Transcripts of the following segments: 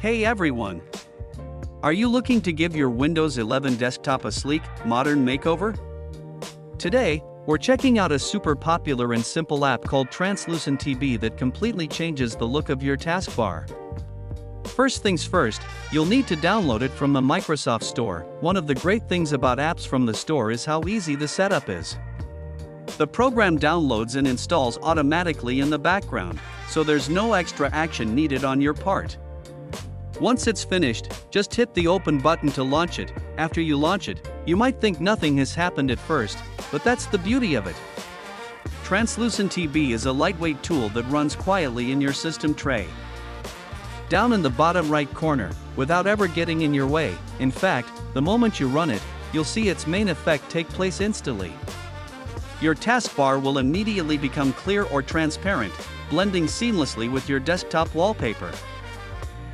Hey everyone! Are you looking to give your Windows 11 desktop a sleek, modern makeover? Today, we're checking out a super popular and simple app called TranslucentTB that completely changes the look of your taskbar. First things first, you'll need to download it from the Microsoft Store. One of the great things about apps from the store is how easy the setup is. The program downloads and installs automatically in the background, so there's no extra action needed on your part. Once it's finished, just hit the open button to launch it. After you launch it, you might think nothing has happened at first, but that's the beauty of it. TranslucentTB is a lightweight tool that runs quietly in your system tray. Down in the bottom right corner, without ever getting in your way. In fact, the moment you run it, you'll see its main effect take place instantly. Your taskbar will immediately become clear or transparent, blending seamlessly with your desktop wallpaper.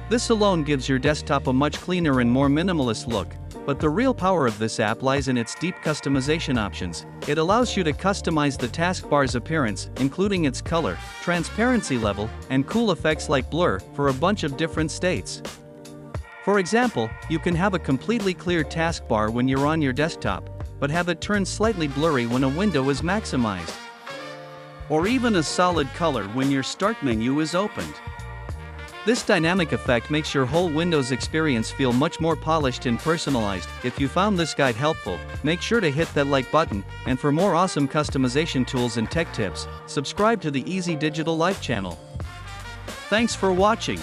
This alone gives your desktop a much cleaner and more minimalist look, but the real power of this app lies in its deep customization options. It allows you to customize the taskbar's appearance, including its color, transparency level, and cool effects like blur, for a bunch of different states. For example, you can have a completely clear taskbar when you're on your desktop, but have it turn slightly blurry when a window is maximized. Or even a solid color when your start menu is opened. This dynamic effect makes your whole Windows experience feel much more polished and personalized. If you found this guide helpful, make sure to hit that like button, and for more awesome customization tools and tech tips, subscribe to the Easy Digital Life channel. Thanks for watching.